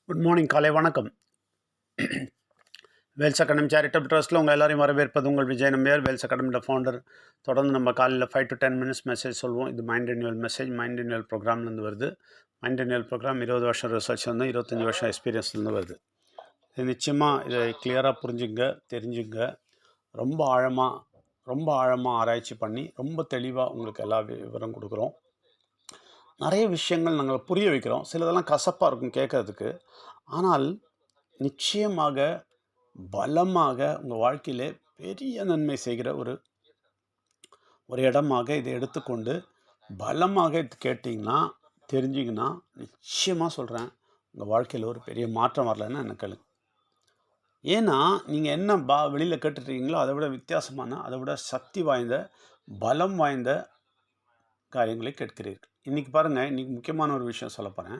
Good morning, காலை வணக்கம். Wales academy charitable ட்ரஸ்ட்டில் உங்கள் எல்லாரையும் வரவேற்பது உங்கள் விஜய் நம்பியார், வேல்ஸ் அகாடமியோட ஃபவுண்டர். தொடர்ந்து நம்ம காலையில் 5 to 10 minutes மெசேஜ் சொல்லுவோம். இது mind renewal message, mind renewal ப்ரோக்ராம்லேருந்து வருது. மைண்ட் ரினியூவல் ப்ரோக்ராம் 20 வருஷம் ரிசர்ச் வந்து 25 வருஷம் எக்ஸ்பீரியன்ஸ்லேருந்து வருது. இது நிச்சயமாக இதை கிளியராக புரிஞ்சுங்க, தெரிஞ்சுங்க. ரொம்ப ஆழமாக ஆராய்ச்சி பண்ணி ரொம்ப தெளிவாக உங்களுக்கு எல்லா விவரம் கொடுக்குறோம். நிறைய விஷயங்கள் நாங்கள் புரிய வைக்கிறோம். சிலதெல்லாம் கசப்பாக இருக்கும் கேட்கறதுக்கு. ஆனால் நிச்சயமாக பலமாக உங்கள் வாழ்க்கையிலே பெரிய நன்மை செய்கிற ஒரு இடமாக இதை எடுத்துக்கொண்டு பலமாக இது கேட்டிங்கன்னா, தெரிஞ்சிங்கன்னா, நிச்சயமாக சொல்கிறேன், உங்கள் வாழ்க்கையில் ஒரு பெரிய மாற்றம் வரலன்னு எனக்கு கேளுங்க. ஏன்னா நீங்கள் என்ன வெளியில் கேட்டுட்ருக்கீங்களோ அதை விட வித்தியாசமான, அதை விட சக்தி வாய்ந்த, பலம் வாய்ந்த காரியங்களை கேட்கிறீர்கள். இன்றைக்கி பாருங்கள், இன்றைக்கி முக்கியமான ஒரு விஷயம் சொல்ல போகிறேன்.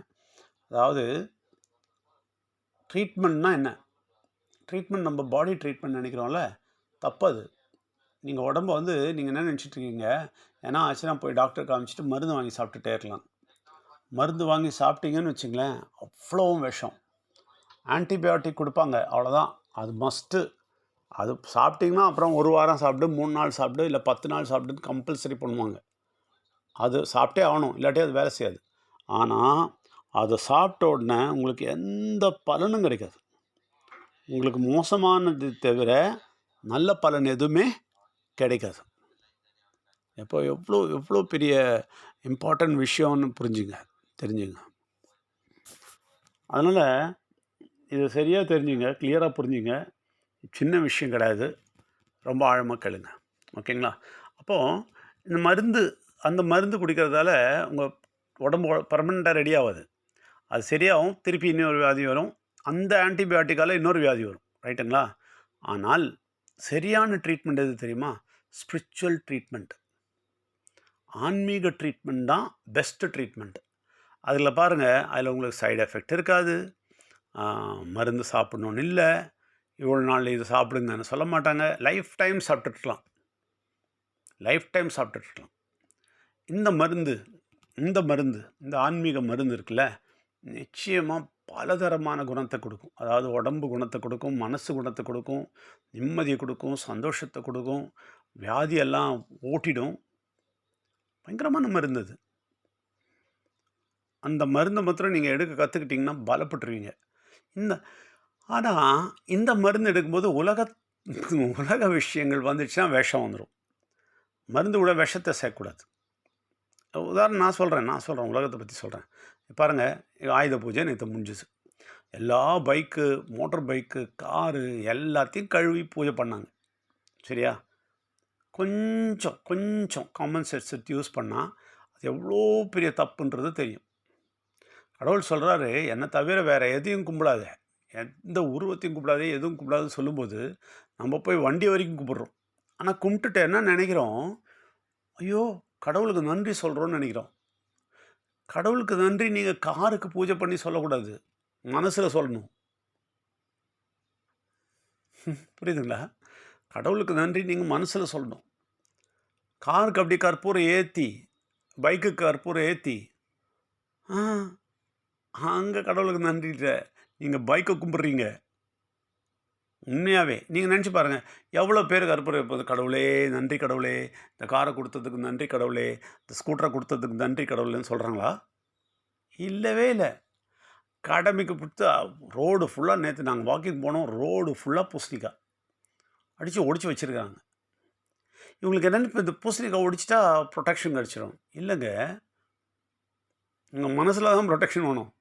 அதாவது ட்ரீட்மெண்ட்னா என்ன? ட்ரீட்மெண்ட் நம்ம பாடி ட்ரீட்மெண்ட் நினைக்கிறோம்ல, தப்பது. நீங்கள் உடம்பை வந்து நீங்கள் என்ன நினச்சிட்ருக்கீங்க, ஏன்னா ஆச்சுன்னா போய் டாக்டர் காமிச்சிட்டு மருந்து வாங்கி சாப்பிட்டுட்டே இருக்கலாம். மருந்து வாங்கி சாப்பிட்டீங்கன்னு வச்சுங்களேன், அவ்வளோவும் விஷம். ஆன்டிபயோட்டிக் கொடுப்பாங்க, அவ்வளோதான். அது மஸ்ட்டு. அது சாப்பிட்டிங்கன்னா அப்புறம் 1 வாரம் சாப்பிட்டு, 3 நாள் சாப்பிட்டு, இல்லை 10 நாள் சாப்பிட்டு கம்பல்சரி பண்ணுவாங்க. அது சாப்பிட்டே ஆகணும், இல்லாட்டி அது வேலை செய்யாது. ஆனால் அதை சாப்பிட்ட உடனே உங்களுக்கு எந்த பலனும் கிடைக்காது. உங்களுக்கு மோசமானது தவிர நல்ல பலன் எதுவுமே கிடைக்காது. எவ்வளோ பெரிய இம்பார்ட்டன்ட் விஷயம்னு தெரிஞ்சுங்க. அதனால் இதை சரியாக தெரிஞ்சுங்க, கிளியராக புரிஞ்சுங்க. சின்ன விஷயம் கிடையாது, ரொம்ப ஆழமாக கேளுங்க. ஓகேங்களா? அப்போது அந்த மருந்து குடிக்கிறதால உங்கள் உடம்பு பர்மனெண்ட்டாக ரெடி ஆகாது. அது சரியாகும், திருப்பி இன்னொரு வியாதி வரும். அந்த ஆன்டிபயோட்டிக்கால் இன்னொரு வியாதி வரும். ரைட்டுங்களா? ஆனால் சரியான ட்ரீட்மெண்ட் எது தெரியுமா? ஸ்பிரிச்சுவல் ட்ரீட்மெண்ட், ஆன்மீக ட்ரீட்மெண்ட் தான் பெஸ்ட்டு ட்ரீட்மெண்ட். அதில் பாருங்கள், அதில் உங்களுக்கு சைடு எஃபெக்ட் இருக்காது. மருந்து சாப்பிட்ணுன்னு இல்லை, இவ்வளோ நாள் இது சாப்பிடுங்கன்னு சொல்ல மாட்டாங்க. லைஃப் டைம் சாப்பிட்டுட்ருக்கலாம். இந்த ஆன்மீக மருந்து இருக்குல்ல, நிச்சயமாக பலதரமான குணத்தை கொடுக்கும். அதாவது உடம்பு குணத்தை கொடுக்கும், மனசு குணத்தை கொடுக்கும், நிம்மதியை கொடுக்கும், சந்தோஷத்தை கொடுக்கும், வியாதியெல்லாம் ஓட்டிடும். பயங்கரமான மருந்து அது. அந்த மருந்தை மாத்திரம் நீங்கள் எடுக்க கற்றுக்கிட்டிங்கன்னா பலப்பட்டுருவீங்க. ஆனால் இந்த மருந்து எடுக்கும்போது உலக விஷயங்கள் வந்துடுச்சுன்னா விஷம் வந்துடும். மருந்து கூட விஷத்தை சேர்க்கக்கூடாது. உதாரணம் நான் சொல்கிறேன், உலகத்தை பற்றி சொல்கிறேன். பாருங்கள், ஆயுத பூஜை நேற்று முடிஞ்சுது. எல்லா மோட்டர் பைக்கு, காரு எல்லாத்தையும் கழுவி பூஜை பண்ணாங்க. சரியா? கொஞ்சம் காமன் சென்ஸ் யூஸ் பண்ணால் அது எவ்வளோ பெரிய தப்புன்றது தெரியும். கடவுள் சொல்கிறாரு, என்னை தவிர வேறு எதையும் கும்பிடாத, எந்த உருவத்தையும் கும்பிடாதே, எதுவும் கும்பிடாதுன்னு சொல்லும்போது நம்ம போய் வண்டி வரைக்கும் கும்பிட்றோம். ஆனால் கும்பிட்டுட்டு என்ன நினைக்கிறோம்? ஐயோ, கடவுளுக்கு நன்றி சொல்கிறோன்னு நினைக்கிறோம். கடவுளுக்கு நன்றி நீங்கள் காருக்கு பூஜை பண்ணி சொல்லக்கூடாது, மனசில் சொல்லணும். புரியுதுங்களா? கடவுளுக்கு நன்றி நீங்கள் மனசில் சொல்லணும். காருக்கு அப்படி கற்பூரம் ஏற்றி, பைக்குக்கு கற்பூரம் ஏற்றி, அங்கே கடவுளுக்கு நன்றிட்ட நீங்கள் பைக்கை கும்பிட்றீங்க. உண்மையாகவே நீங்கள் நினச்சி பாருங்கள், எவ்வளோ பேர் கற்பூரம் இருப்பது, கடவுளே நன்றி கடவுளே, இந்த காரை கொடுத்ததுக்கு நன்றி கடவுளே, இந்த ஸ்கூட்டரை கொடுத்ததுக்கு நன்றி கடவுளேன்னு சொல்கிறாங்களா? இல்லவே இல்லை. கடமைக்கு கொடுத்து ரோடு ஃபுல்லாக, நேற்று நாங்கள் வாக்கிங் போனோம், ரோடு ஃபுல்லாக பூசணிக்காய் ஒடிச்சு வச்சுருக்காங்க. இவங்களுக்கு என்னென்னு, இப்போ இந்த பூசணிக்காய் ஒடிச்சிட்டா ப்ரொடெக்ஷன் கிடச்சிடும். இல்லைங்க, உங்கள் மனசில் தான் ப்ரொடெக்ஷன் வேணும்.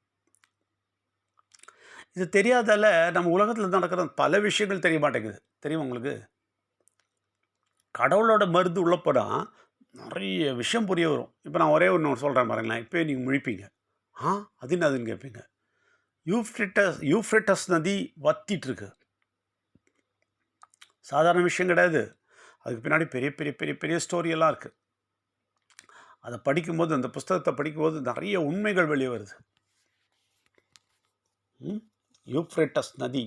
இது தெரியாதால நம்ம உலகத்தில் நடக்கிற பல விஷயங்கள் தெரிய மாட்டேங்குது. தெரியுமா உங்களுக்கு? கடவுளோட மருந்து உள்ளப்போனால் நிறைய விஷயம் புரிய வரும். இப்போ நான் ஒரே ஒன்று சொல்கிறேன் பாருங்களேன். இப்போ நீங்கள் முழிப்பீங்க, அது என்னதுன்னு கேட்பீங்க. யூஃப்ரட்டஸ் நதி வத்திட்டுருக்கு. சாதாரண விஷயம் கிடையாது. அதுக்கு பின்னாடி பெரிய பெரிய பெரிய பெரிய ஸ்டோரியெல்லாம் இருக்குது. அதை படிக்கும்போது, அந்த புஸ்தகத்தை படிக்கும்போது நிறைய உண்மைகள் வெளியே வருது. யூஃப்ரட்டஸ் நதி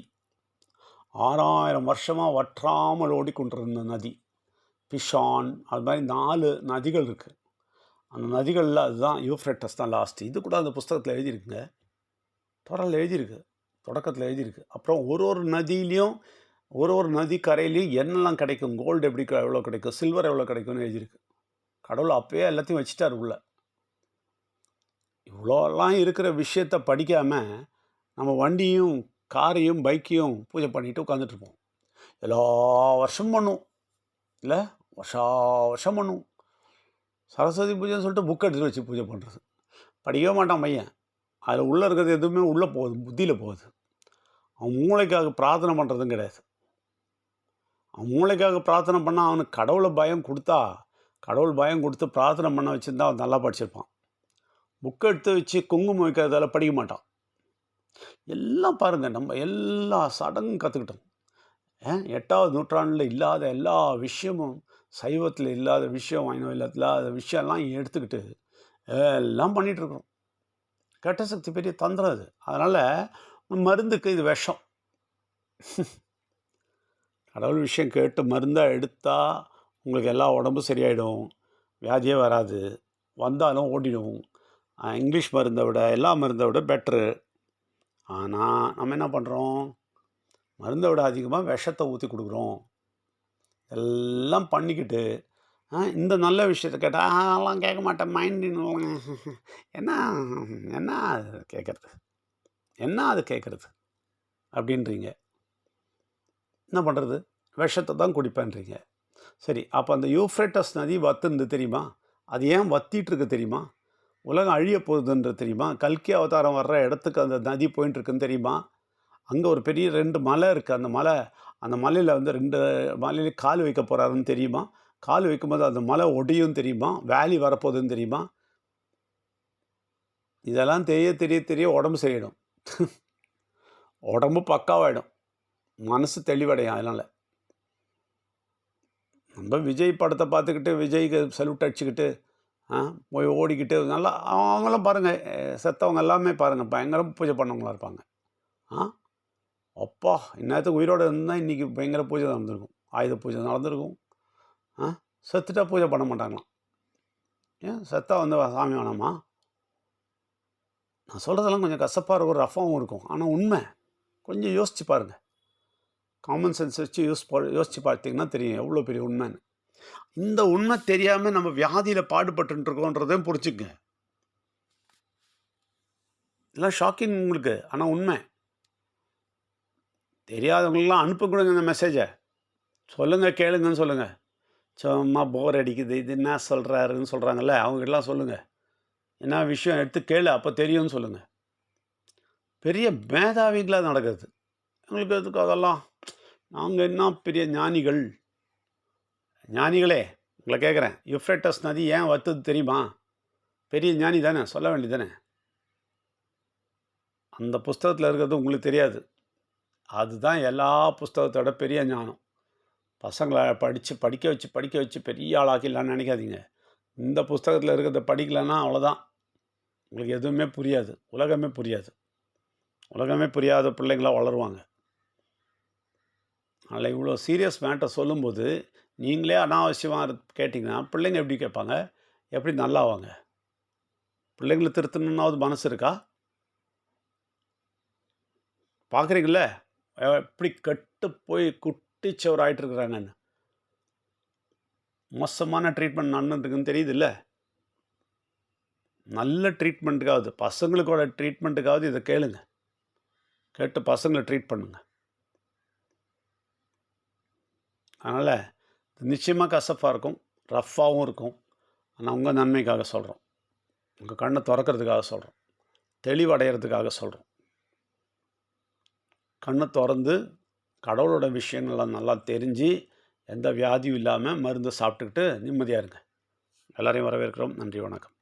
6000 வருஷமாக வற்றாமல் ஓடிக்கொண்டிருந்த நதி. பிஷான், அது மாதிரி 4 நதிகள் இருக்குது. அந்த நதிகளில் அதுதான் யூஃப்ரட்டஸ் தான் லாஸ்ட்டு. இது கூட அந்த புஸ்தகத்தில் எழுதியிருக்குங்க, தொடரில் எழுதியிருக்கு. தொடக்கத்தில் எழுதியிருக்கு. அப்புறம் ஒரு நதியிலையும் ஒரு நதி கரையிலையும் என்னெல்லாம் கிடைக்கும், கோல்டு எப்படி எவ்வளோ கிடைக்கும், சில்வர் எவ்வளோ கிடைக்கும்னு எழுதியிருக்கு. கடவுள் அப்பயே எல்லாத்தையும் வச்சுட்டார் உள்ள. இவ்வளோலாம் இருக்கிற விஷயத்த படிக்காமல் நம்ம வண்டியும் காரையும் பைக்கையும் பூஜை பண்ணிட்டு உட்காந்துட்ருப்போம். எல்லா வருஷமும் பண்ணும் இல்லை, வருஷம் பண்ணும். சரஸ்வதி பூஜைன்னு சொல்லிட்டு புக் எடுத்துகிட்டு வச்சு பூஜை பண்ணுறது. படிக்கவே மாட்டான் பையன். அதில் உள்ளே இருக்கிறது எதுவுமே உள்ளே போகுது, புத்தியில் போகுது. அவன் மூளைக்காக பிரார்த்தனை பண்ணுறதும் கிடையாது. அவன் மூளைக்காக பிரார்த்தனை பண்ணால் அவனுக்கு கடவுளை பயம் கொடுத்தா, கடவுள் பயம் கொடுத்து பிரார்த்தனை பண்ண வச்சுருந்தா அவன் நல்லா படிச்சிருப்பான். புக்கை எடுத்து வச்சு குங்குமம் வைக்கிறதால படிக்க மாட்டான். எல்லாம் பாருங்கள், நம்ம எல்லா சடங்கும் கற்றுக்கிட்டோம். 8வது நூற்றாண்டில் இல்லாத எல்லா விஷயமும், சைவத்தில் இல்லாத விஷயம், வைணவத்தில் இல்லாத விஷயம்லாம் எடுத்துக்கிட்டு எல்லாம் பண்ணிகிட்ருக்குறோம். கெட்ட சக்தி பெரிய தந்திரம் அது. அதனால் மருந்துக்கு இது விஷம். கடவுள் விஷயம் கேட்டு மருந்தாக எடுத்தால் உங்களுக்கு எல்லா உடம்பும் சரியாயிடும், வியாதியே வராது, வந்தாலும் ஓடிடும். இங்கிலீஷ் மருந்தை விட, எல்லா மருந்தை விட பெட்ரு. ஆனால் நம்ம என்ன பண்ணுறோம், மருந்தை விட அதிகமாக விஷத்தை ஊற்றி கொடுக்குறோம். எல்லாம் பண்ணிக்கிட்டு இந்த நல்ல விஷயத்த கேட்டால் அதெல்லாம் கேட்க மாட்டேன், மைண்ட் என்ன என்ன அது கேட்குறது, என்ன அது கேட்குறது அப்படின்றீங்க. என்ன பண்ணுறது, விஷத்தை தான் குடிப்பேன்றீங்க. சரி, அப்போ அந்த யூஃப்ரேட்டஸ் நதி வத்துன்னு தெரியுமா? அது ஏன் வத்திகிட்ருக்கு தெரியுமா? உலகம் அழிய போகுதுன்றது தெரியுமா? கல்கி அவதாரம் வர்ற இடத்துக்கு அந்த நதி போயின்ட்டுருக்குன்னு தெரியுமா? அங்கே ஒரு பெரிய 2 மலை இருக்குது. அந்த மலையில் வந்து 2 மலையிலையும் கால் வைக்க போகிறாருன்னு தெரியுமா? கால் வைக்கும்போது அந்த மலை ஒடியும் தெரியுமா? வேலி வரப்போகுதுன்னு தெரியுமா? இதெல்லாம் தெரிய உடம்பு சரியிடும். உடம்பு பக்காவாயிடும், மனசு தெளிவடையும். அதனால் நம்ம விஜய் படத்தை பார்த்துக்கிட்டு விஜய்க்கு சல்யூட் அடிச்சுக்கிட்டு போய் ஓடிக்கிட்டு நல்லா அவங்களாம் பாருங்கள், செத்தவங்க எல்லாமே பாருங்கள் பயங்கர பூஜை பண்ணவங்களாக இருப்பாங்க. அப்பா இந்நேரத்துக்கு உயிரோடு இருந்தால் இன்றைக்கி பயங்கர பூஜை நடந்திருக்கும், ஆயுத பூஜை நடந்திருக்கும். செத்துட்டா பூஜை பண்ண மாட்டாங்களாம். ஏன் செத்தா வந்து சாமி வேணாமா? நான் சொல்கிறதெல்லாம் கொஞ்சம் கசப்பாக இருக்கும், ரஃபாகவும் இருக்கும். ஆனால் உண்மை. கொஞ்சம் யோசித்து பாருங்கள், காமன் சென்ஸ் வச்சு யோசித்து பார்த்தீங்கன்னா தெரியும் எவ்வளோ பெரிய உண்மைன்னு. இந்த உண்மை தெரியாமல் நம்ம வியாதியில் பாடுபட்டுருக்கோன்றதையும் புரிச்சுங்க. இதெல்லாம் ஷாக்கிங் உங்களுக்கு, ஆனால் உண்மை. தெரியாதவங்களெலாம் அனுப்ப கொடுங்க இந்த மெசேஜை, சொல்லுங்கள், கேளுங்கன்னு சொல்லுங்கள். சும்மா போர் அடிக்குது, இது என்ன சொல்கிறாருன்னு சொல்கிறாங்கல்ல, அவங்ககிட்டலாம் சொல்லுங்கள். என்ன விஷயம் எடுத்து கேளு, அப்போ தெரியும்னு சொல்லுங்கள். பெரிய மேதாவிகளாக நடக்குது. எங்களுக்கு எதுக்கு அதெல்லாம், நாங்கள் என்ன பெரிய ஞானிகள். ஞானிகளே, உங்களை கேட்குறேன், யூஃப்ரேட்டஸ் நதி ஏன் வத்துது தெரியுமா? பெரிய ஞானி தானே, சொல்ல வேண்டியது தானே. அந்த புஸ்தகத்தில் இருக்கிறது உங்களுக்கு தெரியாது. அதுதான் எல்லா புஸ்தகத்தோட பெரிய ஞானம். பசங்களை படிக்க வச்சு பெரிய ஆளாக்கிடலான்னு நினைக்காதீங்க. இந்த புஸ்தகத்தில் இருக்கிறத படிக்கலைன்னா அவ்வளோதான், உங்களுக்கு எதுவுமே புரியாது, உலகமே புரியாது. உலகமே புரியாத பிள்ளைங்களாக வளருவாங்க. அதில் இவ்வளோ சீரியஸ் மேட்டர் சொல்லும்போது நீங்களே அனாவசியமாக கேட்டிங்கன்னா பிள்ளைங்க எப்படி கேட்பாங்க, எப்படி நல்லாவாங்க? பிள்ளைங்களை திருத்தணுன்னாவது மனசு இருக்கா? பார்க்குறீங்களே எப்படி கெட்டு போய் குட்டிச்சவர் ஆகிட்டுருக்குறாங்கன்னு. மோசமான ட்ரீட்மெண்ட் நடந்துட்டுருக்குன்னு தெரியுதுல்ல. நல்ல ட்ரீட்மெண்ட்டுக்காவது, பசங்களுக்கோட ட்ரீட்மெண்ட்டுக்காவது இதை கேளுங்க, கேட்டு பசங்களை ட்ரீட் பண்ணுங்கள். அதனால் நிச்சயமாக கசப்பாக இருக்கும், ரஃப்பாகவும் இருக்கும். ஆனால் உங்கள் நன்மைக்காக சொல்கிறோம், உங்கள் கண்ணை திறக்கிறதுக்காக சொல்கிறோம், தெளிவடைகிறதுக்காக சொல்கிறோம். கண்ணை திறந்து கடவுளோட விஷயங்கள்லாம் நல்லா தெரிஞ்சு எந்த வியாதியும் இல்லாமல் மருந்து சாப்பிட்டுக்கிட்டு நிம்மதியாக இருங்க. எல்லோரையும் வரவேற்கிறோம். நன்றி, வணக்கம்.